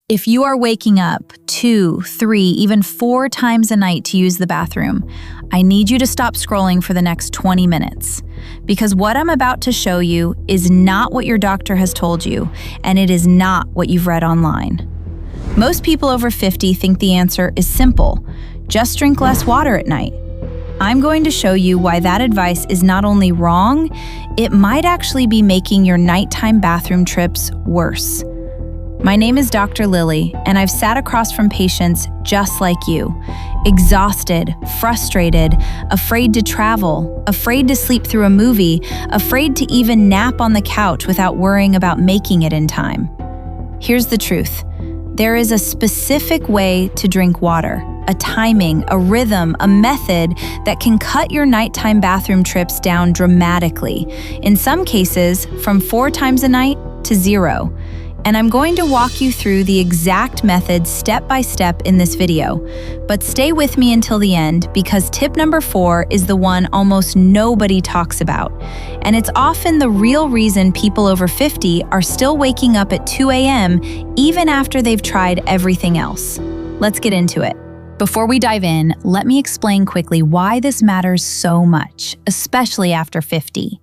If you are waking up 2, 3, even 4 times a night to use the bathroom, I need you to stop scrolling for the next 20 minutes. Because what I'm about to show you is not what your doctor has told you, and it is not what you've read online. Most people over 50 think the answer is simple: just drink less water at night. I'm going to show you why that advice is not only wrong, it might actually be making your nighttime bathroom trips worse. My name is Dr. Lily, and I've sat across from patients just like you, exhausted, frustrated, afraid to travel, afraid to sleep through a movie, afraid to even nap on the couch without worrying about making it in time. Here's the truth. There is a specific way to drink water, a timing, a rhythm, a method that can cut your nighttime bathroom trips down dramatically, in some cases from 4 times a night to 0. And I'm going to walk you through the exact method step by step in this video. But stay with me until the end, because tip number 4 is the one almost nobody talks about. And it's often the real reason people over 50 are still waking up at 2 a.m. even after they've tried everything else. Let's get into it. Before we dive in, let me explain quickly why this matters so much, especially after 50.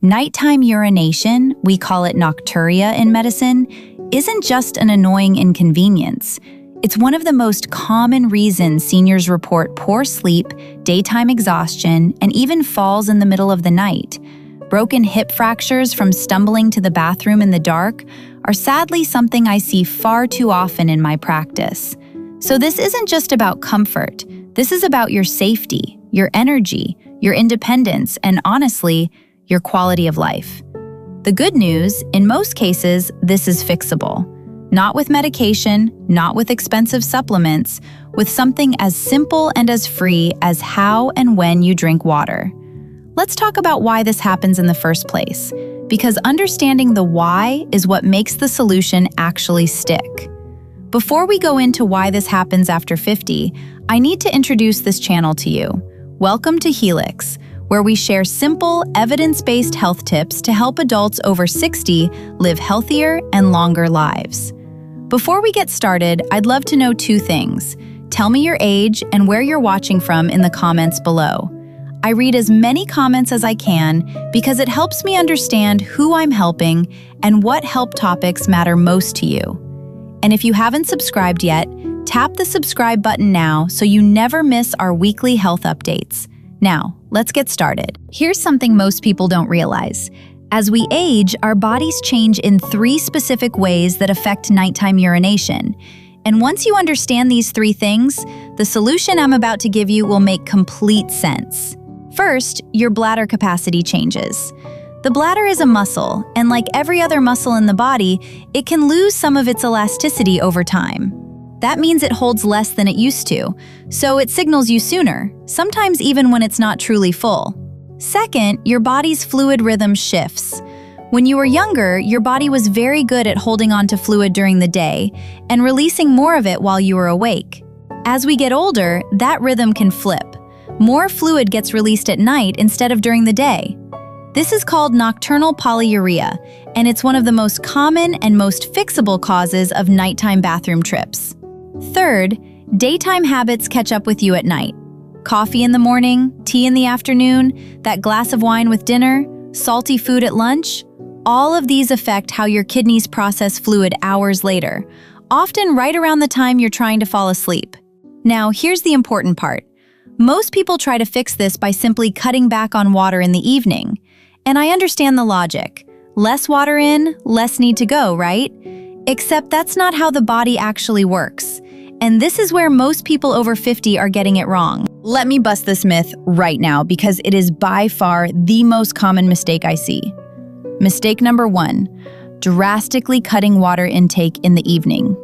Nighttime urination, we call it Nocturia in medicine, isn't just an annoying inconvenience. It's one of the most common reasons seniors report poor sleep, daytime exhaustion, and even falls in the middle of the night. Broken hip fractures from stumbling to the bathroom in the dark are sadly something I see far too often in my practice. So this isn't just about comfort. This is about your safety, your energy, your independence, and honestly, your quality of life. The good news, in most cases, this is fixable. Not with medication, not with expensive supplements, with something as simple and as free as how and when you drink water. Let's talk about why this happens in the first place, because understanding the why is what makes the solution actually stick. Before we go into why this happens after 50, I need to introduce this channel to you. Welcome to Helix, where we share simple, evidence-based health tips to help adults over 60 live healthier and longer lives. Before we get started, I'd love to know 2 things. Tell me your age and where you're watching from in the comments below. I read as many comments as I can because it helps me understand who I'm helping and what help topics matter most to you. And if you haven't subscribed yet, tap the subscribe button now so you never miss our weekly health updates. Now, let's get started. Here's something most people don't realize. As we age, our bodies change in 3 specific ways that affect nighttime urination. And once you understand these 3 things, the solution I'm about to give you will make complete sense. First, your bladder capacity changes. The bladder is a muscle, and like every other muscle in the body, it can lose some of its elasticity over time. That means it holds less than it used to, so it signals you sooner, sometimes even when it's not truly full. Second, your body's fluid rhythm shifts. When you were younger, your body was very good at holding on to fluid during the day and releasing more of it while you were awake. As we get older, that rhythm can flip. More fluid gets released at night instead of during the day. This is called nocturnal polyuria, and it's one of the most common and most fixable causes of nighttime bathroom trips. Third, daytime habits catch up with you at night. Coffee in the morning, tea in the afternoon, that glass of wine with dinner, salty food at lunch, all of these affect how your kidneys process fluid hours later, often right around the time you're trying to fall asleep. Now, here's the important part. Most people try to fix this by simply cutting back on water in the evening. And I understand the logic. Less water in, less need to go, right? Except that's not how the body actually works. And this is where most people over 50 are getting it wrong. Let me bust this myth right now because it is by far the most common mistake I see. Mistake number 1, drastically cutting water intake in the evening.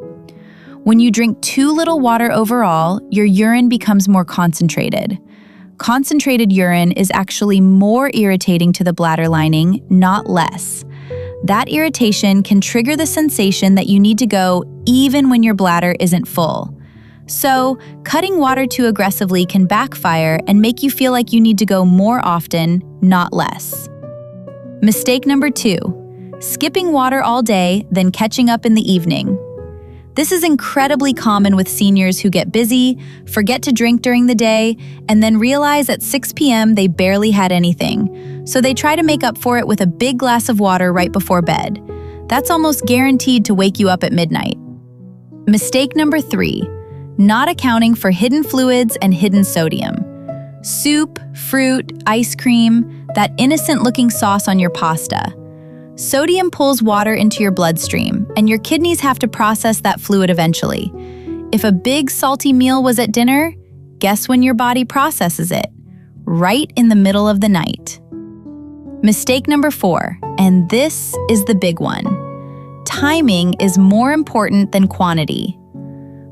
When you drink too little water overall, your urine becomes more concentrated. Concentrated urine is actually more irritating to the bladder lining, not less. That irritation can trigger the sensation that you need to go even when your bladder isn't full. So, cutting water too aggressively can backfire and make you feel like you need to go more often, not less. Mistake number 2, skipping water all day, then catching up in the evening. This is incredibly common with seniors who get busy, forget to drink during the day, and then realize at 6 p.m. they barely had anything. So they try to make up for it with a big glass of water right before bed. That's almost guaranteed to wake you up at midnight. Mistake number 3, not accounting for hidden fluids and hidden sodium. Soup, fruit, ice cream, that innocent-looking sauce on your pasta. Sodium pulls water into your bloodstream, and your kidneys have to process that fluid eventually. If a big salty meal was at dinner, guess when your body processes it? Right in the middle of the night. Mistake number 4, and this is the big one. Timing is more important than quantity.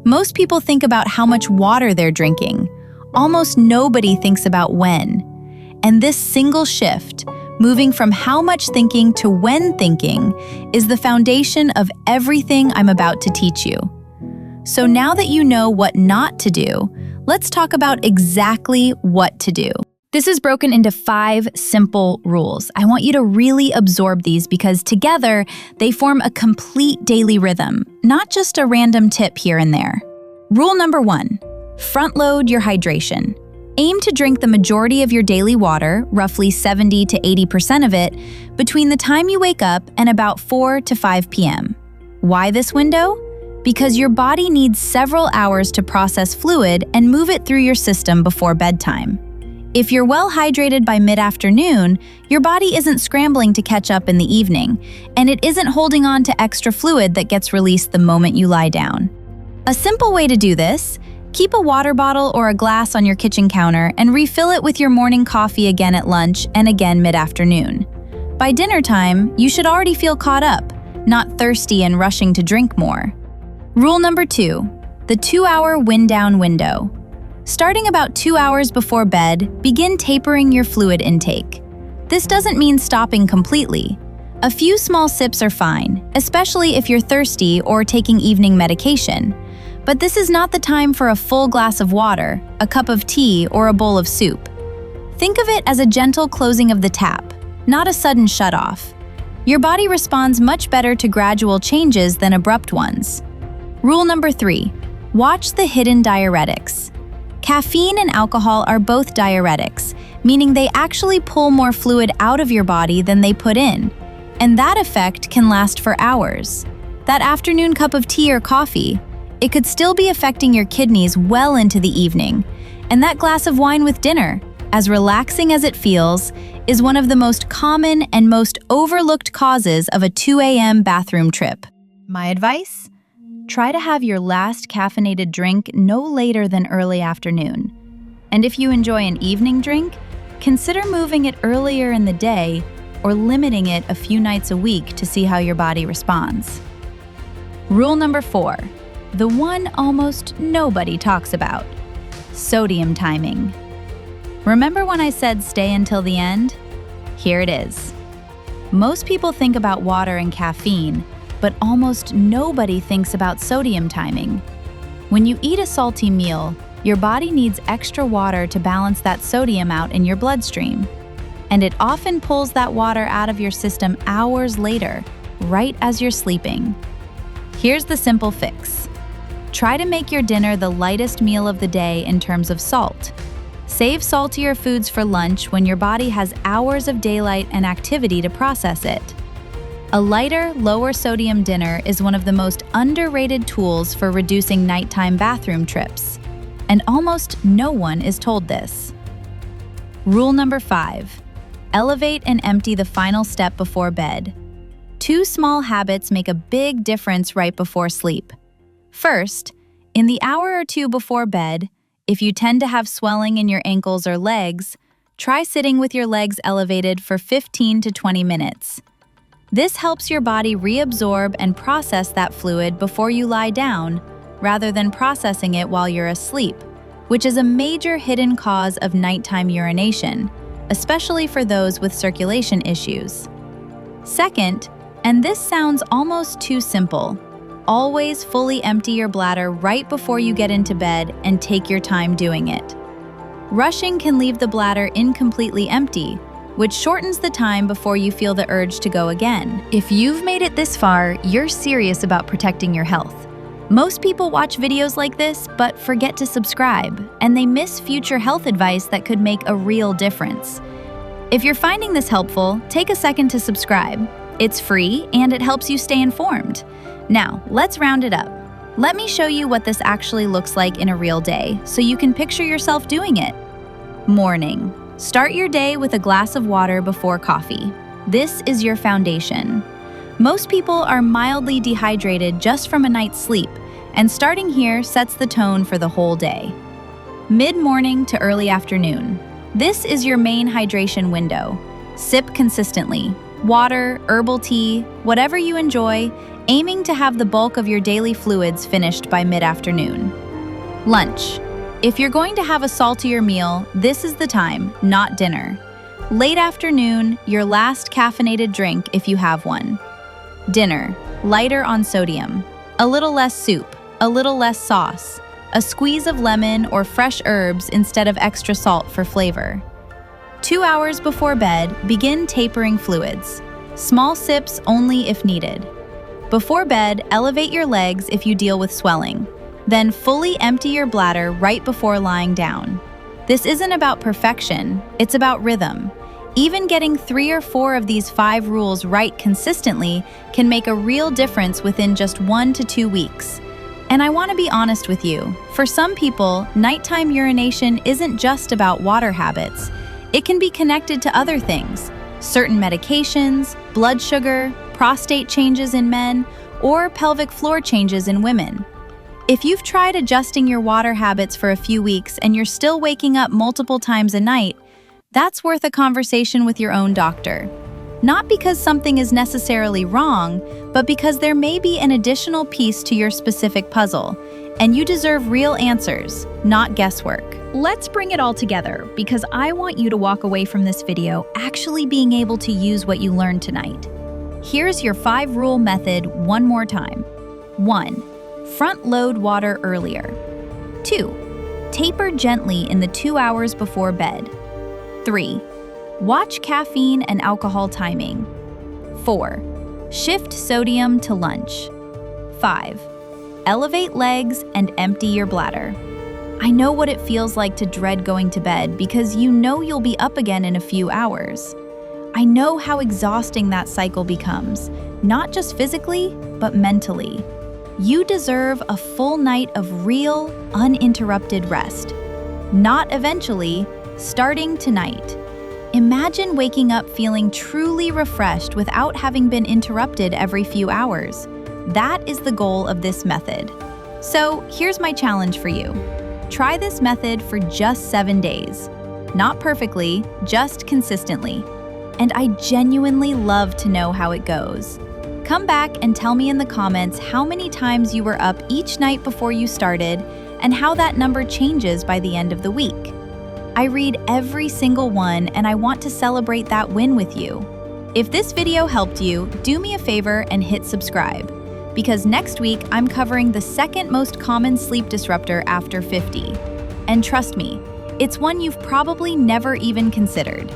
Most people think about how much water they're drinking. Almost nobody thinks about when. And this single shift, moving from how much thinking to when thinking, is the foundation of everything I'm about to teach you. So now that you know what not to do, let's talk about exactly what to do. This is broken into 5 simple rules. I want you to really absorb these because together they form a complete daily rhythm, not just a random tip here and there. Rule number 1, front load your hydration. Aim to drink the majority of your daily water, roughly 70 to 80% of it, between the time you wake up and about 4 to 5 p.m. Why this window? Because your body needs several hours to process fluid and move it through your system before bedtime. If you're well hydrated by mid-afternoon, your body isn't scrambling to catch up in the evening, and it isn't holding on to extra fluid that gets released the moment you lie down. A simple way to do this: keep a water bottle or a glass on your kitchen counter and refill it with your morning coffee again at lunch and again mid-afternoon. By dinner time, you should already feel caught up, not thirsty and rushing to drink more. Rule number 2, the 2-hour wind-down window. Starting about 2 hours before bed, begin tapering your fluid intake. This doesn't mean stopping completely. A few small sips are fine, especially if you're thirsty or taking evening medication. But this is not the time for a full glass of water, a cup of tea, or a bowl of soup. Think of it as a gentle closing of the tap, not a sudden shut-off. Your body responds much better to gradual changes than abrupt ones. Rule number 3, watch the hidden diuretics. Caffeine and alcohol are both diuretics, meaning they actually pull more fluid out of your body than they put in, and that effect can last for hours. That afternoon cup of tea or coffee, it could still be affecting your kidneys well into the evening, and that glass of wine with dinner, as relaxing as it feels, is one of the most common and most overlooked causes of a 2 a.m. bathroom trip. My advice? Try to have your last caffeinated drink no later than early afternoon. And if you enjoy an evening drink, consider moving it earlier in the day or limiting it a few nights a week to see how your body responds. Rule number 4, the one almost nobody talks about: sodium timing. Remember when I said stay until the end? Here it is. Most people think about water and caffeine, but almost nobody thinks about sodium timing. When you eat a salty meal, your body needs extra water to balance that sodium out in your bloodstream. And it often pulls that water out of your system hours later, right as you're sleeping. Here's the simple fix. Try to make your dinner the lightest meal of the day in terms of salt. Save saltier foods for lunch when your body has hours of daylight and activity to process it. A lighter, lower sodium dinner is one of the most underrated tools for reducing nighttime bathroom trips, and almost no one is told this. Rule number 5, elevate and empty the final step before bed. 2 small habits make a big difference right before sleep. First, in the hour or 2 before bed, if you tend to have swelling in your ankles or legs, try sitting with your legs elevated for 15 to 20 minutes. This helps your body reabsorb and process that fluid before you lie down, rather than processing it while you're asleep, which is a major hidden cause of nighttime urination, especially for those with circulation issues. Second, and this sounds almost too simple, always fully empty your bladder right before you get into bed and take your time doing it. Rushing can leave the bladder incompletely empty, which shortens the time before you feel the urge to go again. If you've made it this far, you're serious about protecting your health. Most people watch videos like this but forget to subscribe, and they miss future health advice that could make a real difference. If you're finding this helpful, take a second to subscribe. It's free and it helps you stay informed. Now, let's round it up. Let me show you what this actually looks like in a real day so you can picture yourself doing it. Morning. Start your day with a glass of water before coffee. This is your foundation. Most people are mildly dehydrated just from a night's sleep, and starting here sets the tone for the whole day. Mid-morning to early afternoon. This is your main hydration window. Sip consistently. Water, herbal tea, whatever you enjoy, aiming to have the bulk of your daily fluids finished by mid-afternoon. Lunch. If you're going to have a saltier meal, this is the time, not dinner. Late afternoon, your last caffeinated drink if you have one. Dinner, lighter on sodium. A little less soup, a little less sauce, a squeeze of lemon or fresh herbs instead of extra salt for flavor. 2 hours before bed, begin tapering fluids. Small sips only if needed. Before bed, elevate your legs if you deal with swelling. Then fully empty your bladder right before lying down. This isn't about perfection, it's about rhythm. Even getting 3 or 4 of these 5 rules right consistently can make a real difference within just 1 to 2 weeks. And I want to be honest with you, for some people, nighttime urination isn't just about water habits. It can be connected to other things, certain medications, blood sugar, prostate changes in men, or pelvic floor changes in women. If you've tried adjusting your water habits for a few weeks and you're still waking up multiple times a night, that's worth a conversation with your own doctor. Not because something is necessarily wrong, but because there may be an additional piece to your specific puzzle, and you deserve real answers, not guesswork. Let's bring it all together, because I want you to walk away from this video actually being able to use what you learned tonight. Here's your 5-rule method one more time. 1. Front-load water earlier. 2. Taper gently in the 2 hours before bed. 3. Watch caffeine and alcohol timing. 4. Shift sodium to lunch. 5. Elevate legs and empty your bladder. I know what it feels like to dread going to bed because you know you'll be up again in a few hours. I know how exhausting that cycle becomes, not just physically, but mentally. You deserve a full night of real, uninterrupted rest. Not eventually, starting tonight. Imagine waking up feeling truly refreshed without having been interrupted every few hours. That is the goal of this method. So here's my challenge for you. Try this method for just 7 days. Not perfectly, just consistently. And I genuinely love to know how it goes. Come back and tell me in the comments how many times you were up each night before you started and how that number changes by the end of the week. I read every single one and I want to celebrate that win with you. If this video helped you, do me a favor and hit subscribe. Because next week, I'm covering the second most common sleep disruptor after 50. And trust me, it's one you've probably never even considered.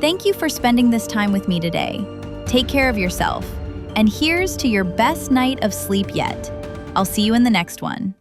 Thank you for spending this time with me today. Take care of yourself. And here's to your best night of sleep yet. I'll see you in the next one.